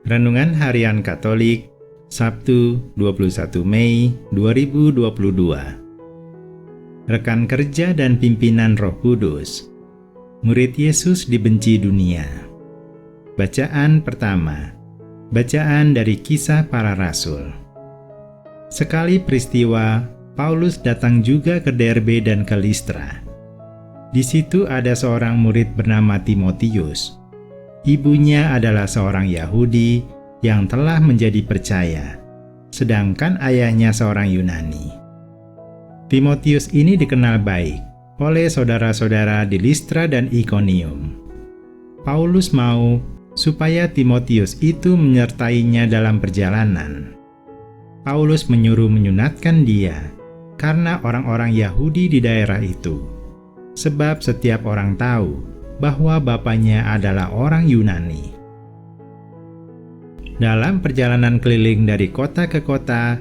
Renungan Harian Katolik, Sabtu 21 Mei 2022. Rekan kerja dan pimpinan Roh Kudus. Murid Yesus dibenci dunia. Bacaan pertama. Bacaan dari Kisah Para Rasul. Sekali peristiwa, Paulus datang juga ke Derbe dan ke Listra. Di situ ada seorang murid bernama Timotius. Ibunya adalah seorang Yahudi yang telah menjadi percaya, sedangkan ayahnya seorang Yunani. Timotius ini dikenal baik oleh saudara-saudara di Listra dan Ikonium. Paulus mau supaya Timotius itu menyertainya dalam perjalanan. Paulus menyuruh menyunatkan dia karena orang-orang Yahudi di daerah itu, sebab setiap orang tahu bahwa bapaknya adalah orang Yunani. Dalam perjalanan keliling dari kota ke kota,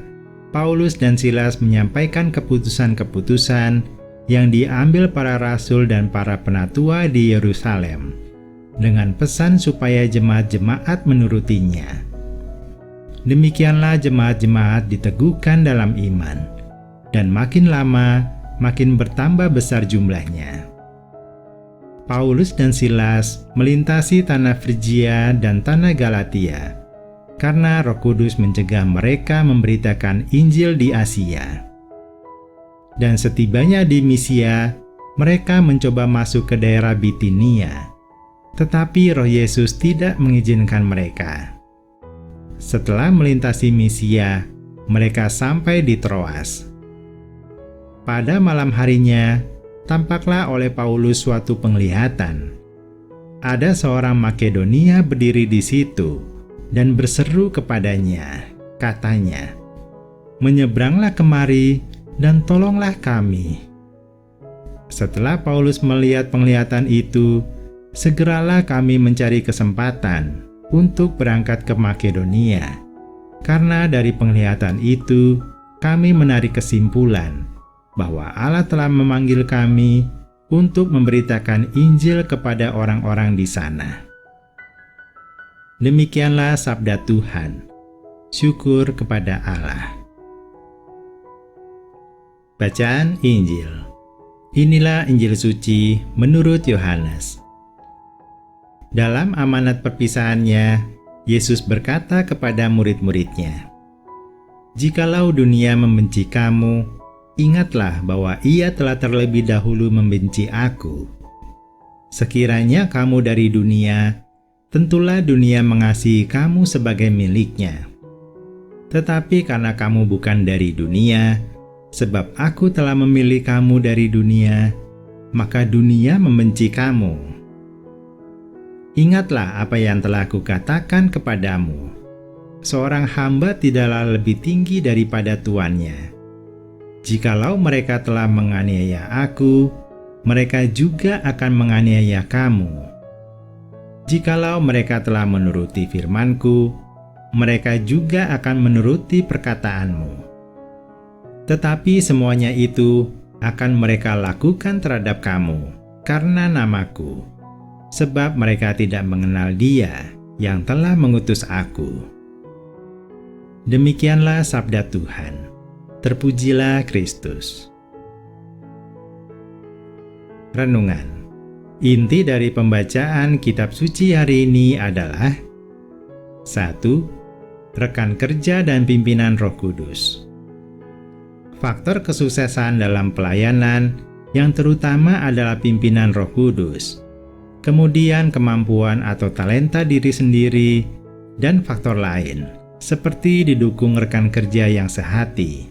Paulus dan Silas menyampaikan keputusan-keputusan yang diambil para rasul dan para penatua di Yerusalem, dengan pesan supaya jemaat-jemaat menurutinya. Demikianlah jemaat-jemaat diteguhkan dalam iman, dan makin lama makin bertambah besar jumlahnya. Paulus dan Silas melintasi tanah Frigia dan tanah Galatia, karena Roh Kudus mencegah mereka memberitakan Injil di Asia. Dan setibanya di Misia, mereka mencoba masuk ke daerah Bitinia, tetapi Roh Yesus tidak mengizinkan mereka. Setelah melintasi Misia, mereka sampai di Troas. Pada malam harinya, tampaklah oleh Paulus suatu penglihatan. Ada seorang Makedonia berdiri di situ dan berseru kepadanya, katanya, "Menyeberanglah kemari dan tolonglah kami." Setelah Paulus melihat penglihatan itu, segeralah kami mencari kesempatan untuk berangkat ke Makedonia, karena dari penglihatan itu kami menarik kesimpulan bahwa Allah telah memanggil kami untuk memberitakan Injil kepada orang-orang di sana. Demikianlah sabda Tuhan. Syukur kepada Allah. Bacaan Injil. Inilah Injil suci menurut Yohanes. Dalam amanat perpisahannya, Yesus berkata kepada murid-muridnya, "Jikalau dunia membenci kamu, ingatlah bahwa ia telah terlebih dahulu membenci aku. Sekiranya kamu dari dunia, tentulah dunia mengasihi kamu sebagai miliknya. Tetapi karena kamu bukan dari dunia, sebab aku telah memilih kamu dari dunia, maka dunia membenci kamu. Ingatlah apa yang telah kukatakan kepadamu. Seorang hamba tidaklah lebih tinggi daripada tuannya. Jikalau mereka telah menganiaya aku, mereka juga akan menganiaya kamu. Jikalau mereka telah menuruti firman-Ku, mereka juga akan menuruti perkataanmu. Tetapi semuanya itu akan mereka lakukan terhadap kamu karena nama-Ku, sebab mereka tidak mengenal Dia yang telah mengutus aku." Demikianlah sabda Tuhan. Terpujilah Kristus. Renungan. Inti dari pembacaan kitab suci hari ini adalah 1. Rekan kerja dan pimpinan Roh Kudus. Faktor kesuksesan dalam pelayanan yang terutama adalah pimpinan Roh Kudus, kemudian kemampuan atau talenta diri sendiri, dan faktor lain, seperti didukung rekan kerja yang sehati.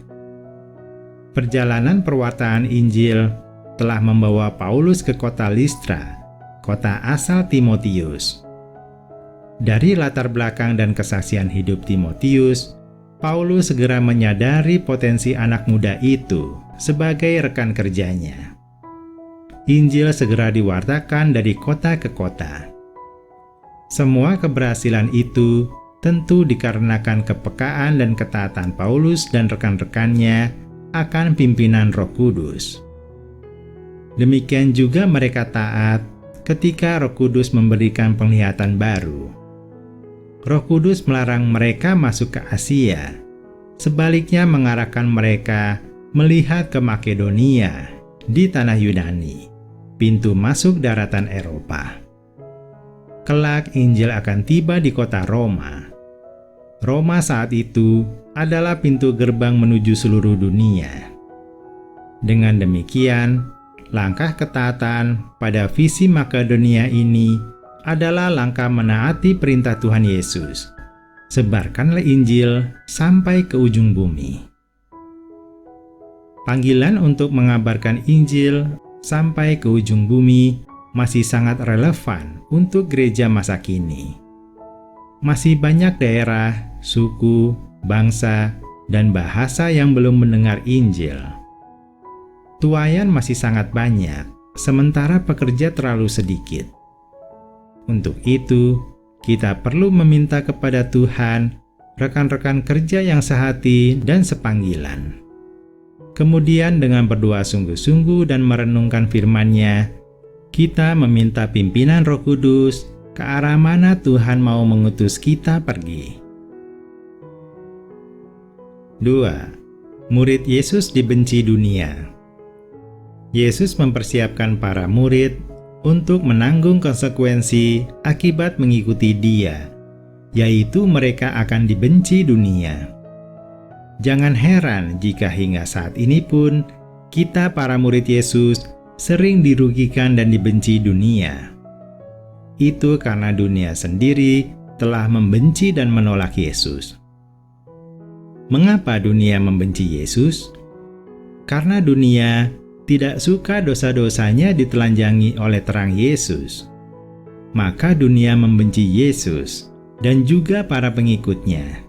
Perjalanan perwartaan Injil telah membawa Paulus ke kota Listra, kota asal Timotius. Dari latar belakang dan kesaksian hidup Timotius, Paulus segera menyadari potensi anak muda itu sebagai rekan kerjanya. Injil segera diwartakan dari kota ke kota. Semua keberhasilan itu tentu dikarenakan kepekaan dan ketaatan Paulus dan rekan-rekannya akan pimpinan Roh Kudus. Demikian juga mereka taat ketika Roh Kudus memberikan penglihatan baru. Roh Kudus melarang mereka masuk ke Asia. Sebaliknya mengarahkan mereka melihat ke Makedonia di tanah Yunani, pintu masuk daratan Eropa. Kelak Injil akan tiba di kota Roma. Roma saat itu adalah pintu gerbang menuju seluruh dunia. Dengan demikian, langkah ketaatan pada visi Makedonia ini adalah langkah menaati perintah Tuhan Yesus. Sebarkanlah Injil sampai ke ujung bumi. Panggilan untuk mengabarkan Injil sampai ke ujung bumi masih sangat relevan untuk gereja masa kini. Masih banyak daerah, suku, bangsa, dan bahasa yang belum mendengar Injil. Tuaian masih sangat banyak, sementara pekerja terlalu sedikit. Untuk itu, kita perlu meminta kepada Tuhan rekan-rekan kerja yang sehati dan sepanggilan. Kemudian dengan berdoa sungguh-sungguh dan merenungkan firman-Nya, kita meminta pimpinan Roh Kudus ke arah mana Tuhan mau mengutus kita pergi. 2. Murid Yesus dibenci dunia. Yesus mempersiapkan para murid untuk menanggung konsekuensi akibat mengikuti Dia, yaitu mereka akan dibenci dunia. Jangan heran jika hingga saat ini pun kita para murid Yesus sering dirugikan dan dibenci dunia. Itu karena dunia sendiri telah membenci dan menolak Yesus. Mengapa dunia membenci Yesus? Karena dunia tidak suka dosa-dosanya ditelanjangi oleh terang Yesus. Maka dunia membenci Yesus dan juga para pengikutnya.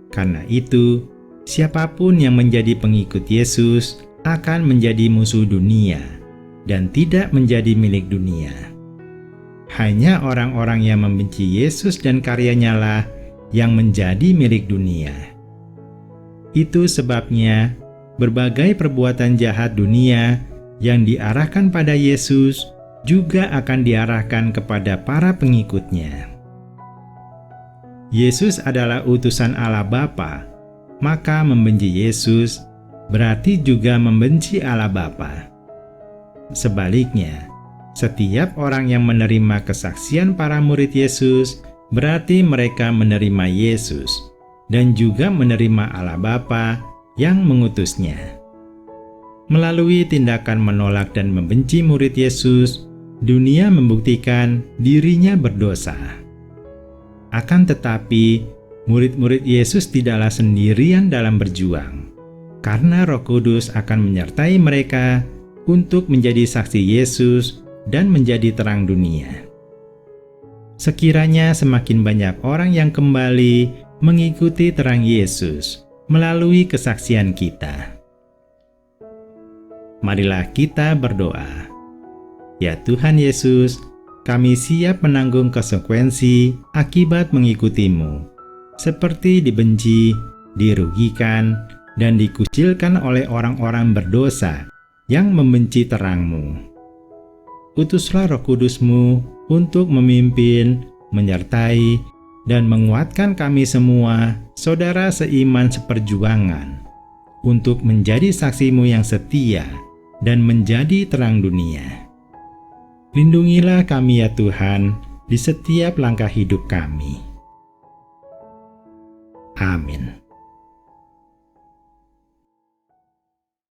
Karena itu, siapapun yang menjadi pengikut Yesus akan menjadi musuh dunia dan tidak menjadi milik dunia. Hanya orang-orang yang membenci Yesus dan karyanya lah yang menjadi milik dunia. Itu sebabnya berbagai perbuatan jahat dunia yang diarahkan pada Yesus juga akan diarahkan kepada para pengikutnya. Yesus adalah utusan Allah Bapa, maka membenci Yesus berarti juga membenci Allah Bapa. Sebaliknya, setiap orang yang menerima kesaksian para murid Yesus berarti mereka menerima Yesus dan juga menerima Allah Bapa yang mengutusnya. Melalui tindakan menolak dan membenci murid Yesus, dunia membuktikan dirinya berdosa. Akan tetapi, murid-murid Yesus tidaklah sendirian dalam berjuang, karena Roh Kudus akan menyertai mereka untuk menjadi saksi Yesus dan menjadi terang dunia. Sekiranya semakin banyak orang yang kembali mengikuti terang Yesus melalui kesaksian kita. Marilah kita berdoa. Ya Tuhan Yesus, kami siap menanggung konsekuensi akibat mengikutimu, seperti dibenci, dirugikan, dan dikucilkan oleh orang-orang berdosa yang membenci terang-Mu. Utuslah Roh Kudus-Mu untuk memimpin, menyertai, dan menguatkan kami semua, saudara seiman seperjuangan, untuk menjadi saksi-Mu yang setia dan menjadi terang dunia. Lindungilah kami ya Tuhan, di setiap langkah hidup kami. Amin.